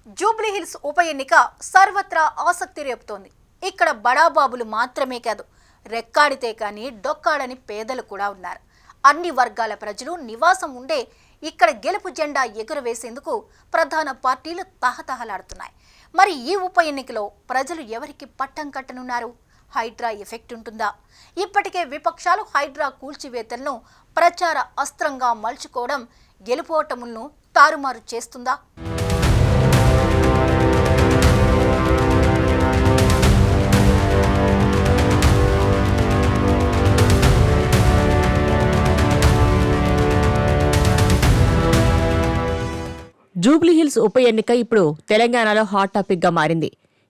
జూబ్లీహిల్స్ ఉప ఎన్నిక సర్వత్రా ఆసక్తి రేపుతోంది. ఇక్కడ బడాబాబులు మాత్రమే కాదు, రెక్కాడితే కానీ డొక్కాడని పేదలు కూడా ఉన్నారు. అన్ని వర్గాల ప్రజలు నివాసం ఉండే ఇక్కడ గెలుపు జెండా ఎగురవేసేందుకు ప్రధాన పార్టీలు తహతహలాడుతున్నాయి. మరి ఈ ఉప ఎన్నికలో ప్రజలు ఎవరికి పట్టం కట్టనున్నారు? హైడ్రా ఎఫెక్ట్ ఉంటుందా? ఇప్పటికే విపక్షాలు హైడ్రా కూల్చివేతలను ప్రచార అస్త్రంగా మలుచుకోవడం గెలుపోటములను తారుమారు చేస్తుందా? జూబ్లీహిల్స్ ఉప ఎన్నిక ఇప్పుడు తెలంగాణలో హాట్ టాపిక్ గా మారింది.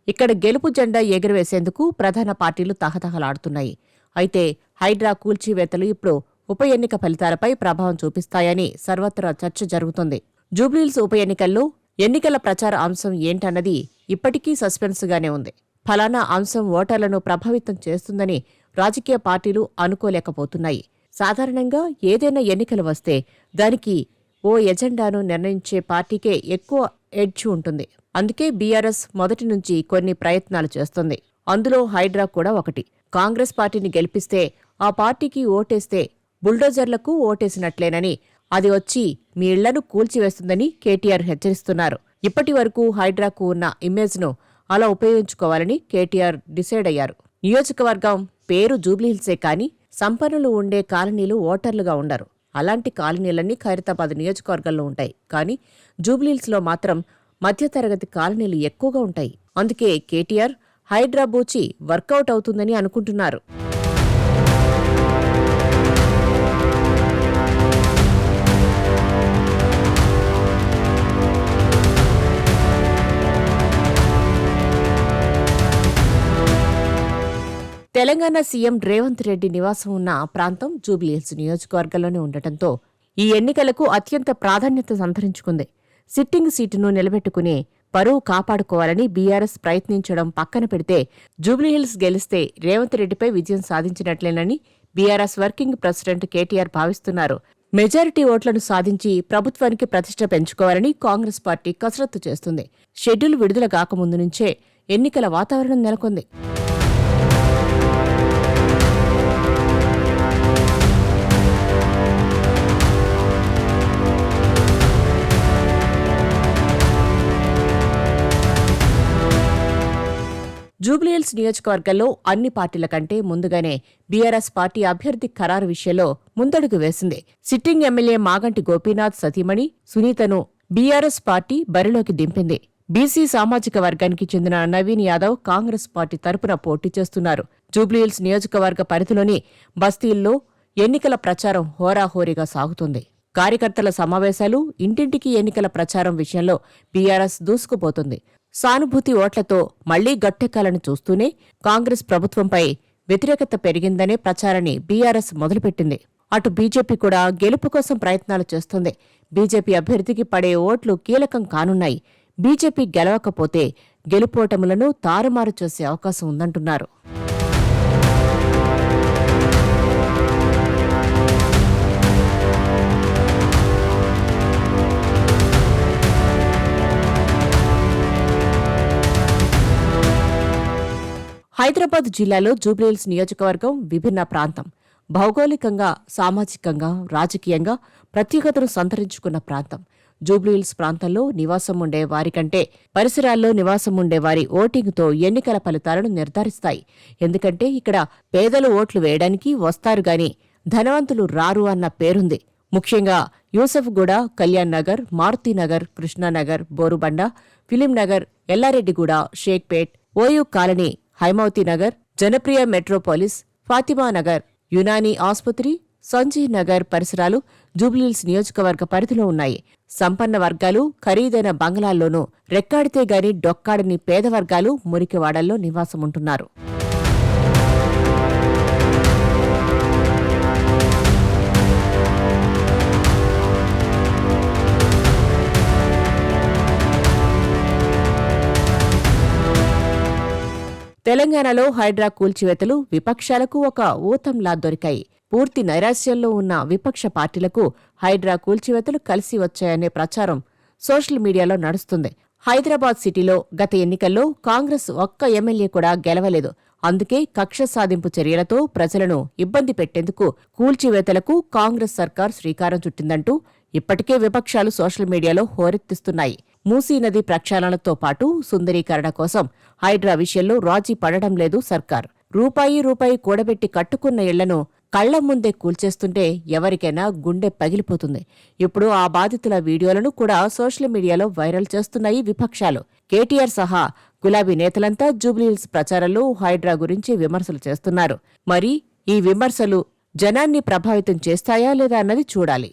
ఇక్కడ గెలుపు జెండా ఎగురవేసేందుకు ప్రధాన పార్టీలు తహతహలాడుతున్నాయి. అయితే హైడ్రా కూల్చివేతలు ఇప్పుడు ఉప ఎన్నిక ఫలితాలపై ప్రభావం చూపిస్తాయని సర్వత్రా చర్చ జరుగుతోంది. జూబ్లీహిల్స్ ఉప ఎన్నికల్లో ఎన్నికల ప్రచార అంశం ఏంటన్నది ఇప్పటికీ సస్పెన్స్ గానే ఉంది. ఫలానా అంశం ఓటర్లను ప్రభావితం చేస్తుందని రాజకీయ పార్టీలు అనుకోలేకపోతున్నాయి. సాధారణంగా ఏదైనా ఎన్నికలు వస్తే దానికి ఓ ఎజెండాను నిర్ణయించే పార్టీకే ఎక్కువ ఎడ్జ్ ఉంటుంది. అందుకే బీఆర్ఎస్ మొదటి నుంచి కొన్ని ప్రయత్నాలు చేస్తుంది. అందులో హైడ్రా కూడా ఒకటి. కాంగ్రెస్ పార్టీని గెలిపిస్తే ఆ పార్టీకి ఓటేస్తే బుల్డోజర్లకు ఓటేసినట్లేనని, అది వచ్చి మీ ఇళ్లను కూల్చివేస్తుందని కేటీఆర్ హెచ్చరిస్తున్నారు. ఇప్పటి వరకు హైడ్రాకు ఉన్న ఇమేజ్ను అలా ఉపయోగించుకోవాలని కేటీఆర్ డిసైడ్ అయ్యారు. నియోజకవర్గం పేరు జూబ్లీహిల్సే కానీ సంపన్నులు ఉండే కాలనీలు ఓటర్లుగా ఉండరు. అలాంటి కాలనీలన్నీ ఖైరతాబాద్ నియోజకవర్గంలో ఉంటాయి. కానీ జూబ్లీహిల్స్లో మాత్రం మధ్యతరగతి కాలనీలు ఎక్కువగా ఉంటాయి. అందుకే కేటీఆర్ హైడ్రా బూచి వర్కౌట్ అవుతుందని అనుకుంటున్నారు. తెలంగాణ సీఎం రేవంత్ రెడ్డి నివాసం ఉన్న ప్రాంతం జూబ్లీహిల్స్ నియోజకవర్గంలోనే ఉండటంతో ఈ ఎన్నికలకు అత్యంత ప్రాధాన్యత సంతరించుకుంది. సిట్టింగ్ సీటును నిలబెట్టుకుని పరువు కాపాడుకోవాలని బీఆర్ఎస్ ప్రయత్నించడం పక్కన పెడితే జూబ్లీహిల్స్ గెలిస్తే రేవంత్ రెడ్డిపై విజయం సాధించినట్లేనని బీఆర్ఎస్ వర్కింగ్ ప్రెసిడెంట్ కేటీఆర్ భావిస్తున్నారు. మెజారిటీ ఓట్లను సాధించి ప్రభుత్వానికి ప్రతిష్ట పెంచుకోవాలని కాంగ్రెస్ పార్టీ కసరత్తు చేస్తుంది. షెడ్యూల్ విడుదల కాకముందు నుంచే ఎన్నికల వాతావరణం నెలకొంది. జూబ్లీహిల్స్ నియోజకవర్గంలో అన్ని పార్టీల కంటే ముందుగానే బీఆర్ఎస్ పార్టీ అభ్యర్థి ఖరారు విషయంలో ముందడుగు వేసింది. సిట్టింగ్ ఎమ్మెల్యే మాగంటి గోపీనాథ్ సతీమణి సునీతను బీఆర్ఎస్ పార్టీ బరిలోకి దింపింది. బీసీ సామాజిక వర్గానికి చెందిన నవీన్ యాదవ్ కాంగ్రెస్ పార్టీ తరపున పోటీ చేస్తున్నారు. జూబ్లీహిల్స్ నియోజకవర్గ పరిధిలోని బస్తీల్లో ఎన్నికల ప్రచారం హోరాహోరీగా సాగుతుంది. కార్యకర్తల సమావేశాలు, ఇంటింటికి ఎన్నికల ప్రచారం విషయంలో బీఆర్ఎస్ దూసుకుపోతుంది. సానుభూతి ఓట్లతో మళ్లీ గట్టెక్కాలని చూస్తూనే కాంగ్రెస్ ప్రభుత్వంపై వ్యతిరేకత పెరిగిందనే ప్రచారాన్ని బీఆర్ఎస్ మొదలుపెట్టింది. అటు బీజేపీ కూడా గెలుపు కోసం ప్రయత్నాలు చేస్తోంది. బీజేపీ అభ్యర్థికి పడే ఓట్లు కీలకం కానున్నాయి. బీజేపీ గెలవకపోతే గెలుపోటములను తారుమారు చేసే అవకాశం ఉందంటున్నారు. హైదరాబాద్ జిల్లాలో జూబ్లీహిల్స్ నియోజకవర్గం విభిన్న ప్రాంతం. భౌగోళికంగా, సామాజికంగా, రాజకీయంగా ప్రత్యేకతను సంతరించుకున్న ప్రాంతం. జూబ్లీహిల్స్ ప్రాంతంలో నివాసం ఉండే వారికంటే పరిసరాల్లో నివాసం ఉండే వారి ఓటింగ్తో ఎన్నికల ఫలితాలను నిర్ధారిస్తాయి. ఎందుకంటే ఇక్కడ పేదలు ఓట్లు వేయడానికి వస్తారుగాని ధనవంతులు రారు అన్న పేరుంది. ముఖ్యంగా Yousufguda, Kalyan Nagar, Marutinagar, Krishnanagar, Borabanda, Filmnagar, Yellareddyguda, Shaikpet, OU colony, Haimavathi Nagar, Janapriya metropolis, Fathimanagar, Unani ఆసుపత్రి, సంజయ్ నగర్ పరిసరాలు జూబ్లీహిల్స్ నియోజకవర్గ పరిధిలో ఉన్నాయి. సంపన్న వర్గాలు ఖరీదైన బంగ్లాల్లోనూ, రెక్కాడితే గాని డొక్కాడని పేదవర్గాలు మురికివాడల్లో నివాసముంటున్నారు. తెలంగాణలో హైడ్రా కూల్చివేతలు విపక్షాలకు ఒక ఊతంలా దొరికాయి. పూర్తి నైరాశ్యంలో ఉన్న విపక్ష పార్టీలకు హైడ్రా కూల్చివేతలు కలిసి వచ్చాయనే ప్రచారం సోషల్ మీడియాలో నడుస్తుంది. హైదరాబాద్ సిటీలో గత ఎన్నికల్లో కాంగ్రెస్ ఒక్క ఎమ్మెల్యే కూడా గెలవలేదు. అందుకే కక్ష సాధింపు చర్యలతో ప్రజలను ఇబ్బంది పెట్టేందుకు కూల్చివేతలకు కాంగ్రెస్ సర్కార్ శ్రీకారం చుట్టిందంటూ ఇప్పటికే విపక్షాలు సోషల్ మీడియాలో హోరెత్తిస్తున్నాయి. మూసీ నది ప్రక్షాళనతో పాటు సుందరీకరణ కోసం హైడ్రా విషయంలో రాజీ పడడం లేదు సర్కార్. రూపాయి కూడబెట్టి కట్టుకున్న ఇళ్లను కళ్ల ముందే కూల్చేస్తుంటే ఎవరికైనా గుండె పగిలిపోతుంది. ఇప్పుడు ఆ బాధితుల వీడియోలను కూడా సోషల్ మీడియాలో వైరల్ చేస్తున్నాయి విపక్షాలు. కేటీఆర్ సహా గులాబీ నేతలంతా జూబ్లీహిల్స్ ప్రచారంలో హైడ్రా గురించి విమర్శలు చేస్తున్నారు. మరి ఈ విమర్శలు జనాన్ని ప్రభావితం చేస్తాయా లేదా అన్నది చూడాలి.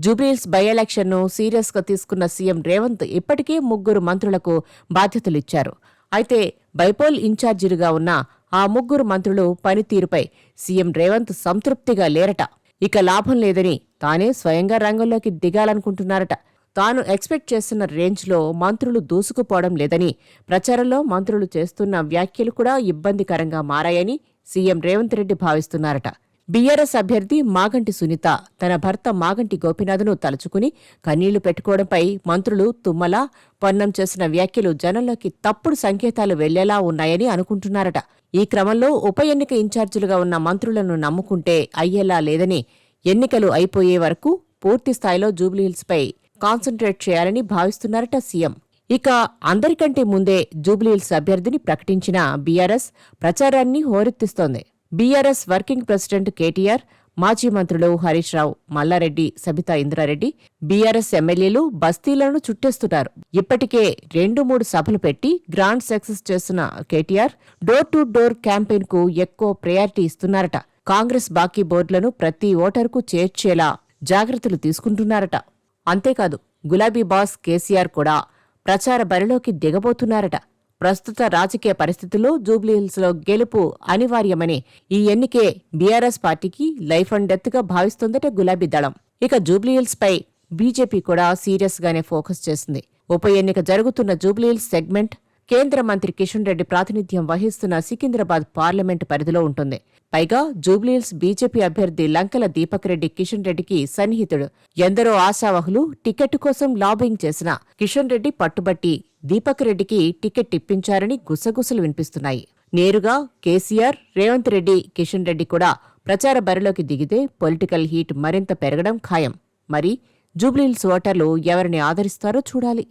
జూబ్లీహిల్స్ బై ఎలక్షన్ను సీరియస్గా తీసుకున్న సీఎం రేవంత్ ఇప్పటికే 3 మంత్రులకు బాధ్యతలిచ్చారు. అయితే బైపోల్ ఇన్ఛార్జీలుగా ఉన్న ఆ 3 మంత్రులు పనితీరుపై సీఎం రేవంత్ సంతృప్తిగా లేరట. ఇక లాభం లేదని తానే స్వయంగా రంగంలోకి దిగాలనుకుంటున్నారట. తాను ఎక్స్పెక్ట్ చేస్తున్న రేంజ్లో మంత్రులు దూసుకుపోవడం లేదని, ప్రచారంలో మంత్రులు చేస్తున్న వ్యాఖ్యలు కూడా ఇబ్బందికరంగా మారాయని సీఎం రేవంత్ రెడ్డి భావిస్తున్నారట. బీఆర్ఎస్ అభ్యర్థి మాగంటి సునీత తన భర్త మాగంటి గోపీనాథ్ను తలుచుకుని కన్నీళ్లు పెట్టుకోవడంపై మంత్రులు తుమ్మల, పొన్నం చేసిన వ్యాఖ్యలు జనంలోకి తప్పుడు సంకేతాలు వెళ్లేలా ఉన్నాయని అనుకుంటున్నారట. ఈ క్రమంలో ఉప ఎన్నిక ఇన్ఛార్జీలుగా ఉన్న మంత్రులను నమ్ముకుంటే అయ్యేలా లేదని, ఎన్నికలు అయిపోయే వరకు పూర్తిస్థాయిలో జూబ్లీహిల్స్పై కాన్సంట్రేట్ చేయాలని భావిస్తున్నారట సీఎం. ఇక అందరికంటే ముందే జూబ్లీహిల్స్ అభ్యర్థిని ప్రకటించిన బీఆర్ఎస్ ప్రచారాన్ని హోరెత్తిస్తోంది. బీఆర్ఎస్ వర్కింగ్ ప్రెసిడెంట్ కేటీఆర్, మాజీ మంత్రులు హరీష్ రావు, మల్లారెడ్డి, సబితా ఇంద్రారెడ్డి, బీఆర్ఎస్ ఎమ్మెల్యేలు బస్తీలను చుట్టేస్తున్నారు. ఇప్పటికే 2-3 సభలు పెట్టి గ్రాండ్ సక్సెస్ చేస్తున్న KTR door to door campaign కు ఎక్కువ ప్రయారిటీ ఇస్తున్నారట. కాంగ్రెస్ బాకీ బోర్డులను ప్రతి ఓటరుకు చేర్చేలా జాగ్రత్తలు తీసుకుంటున్నారట. అంతేకాదు గులాబీ బాస్ కేసీఆర్ కూడా ప్రచార బరిలోకి దిగబోతున్నారట. ప్రస్తుత రాజకీయ పరిస్థితుల్లో జూబ్లీహిల్స్లో గెలుపు అనివార్యమని, ఈ ఎన్నికే బీఆర్ఎస్ పార్టీకి లైఫ్ అండ్ డెత్ గా భావిస్తోందట గులాబీ దళం. ఇక జూబ్లీహిల్స్ పై బీజేపీ కూడా సీరియస్ గానే ఫోకస్ చేసింది. ఉప ఎన్నిక జరుగుతున్న జూబ్లీహిల్స్ సెగ్మెంట్ కేంద్ర మంత్రి కిషన్ రెడ్డి ప్రాతినిధ్యం వహిస్తున్న సికింద్రాబాద్ పార్లమెంటు పరిధిలో ఉంటుంది. పైగా జూబ్లీహిల్స్ బీజేపీ అభ్యర్థి లంకల దీపక్ రెడ్డి కిషన్ రెడ్డికి సన్నిహితుడు. ఎందరో ఆశావహులు టికెట్ కోసం లాబింగ్ చేసిన కిషన్ రెడ్డి పట్టుబట్టి దీపక్ రెడ్డికి టికెట్ ఇప్పించారని గుసగుసలు వినిపిస్తున్నాయి. నేరుగా కేసీఆర్, రేవంత్ రెడ్డి, కిషన్ రెడ్డి కూడా ప్రచార బరిలోకి దిగితే పొలిటికల్ హీట్ మరింత పెరగడం ఖాయం. మరి జూబ్లీహిల్స్ ఓటర్లు ఎవరిని ఆదరిస్తారో చూడాలి.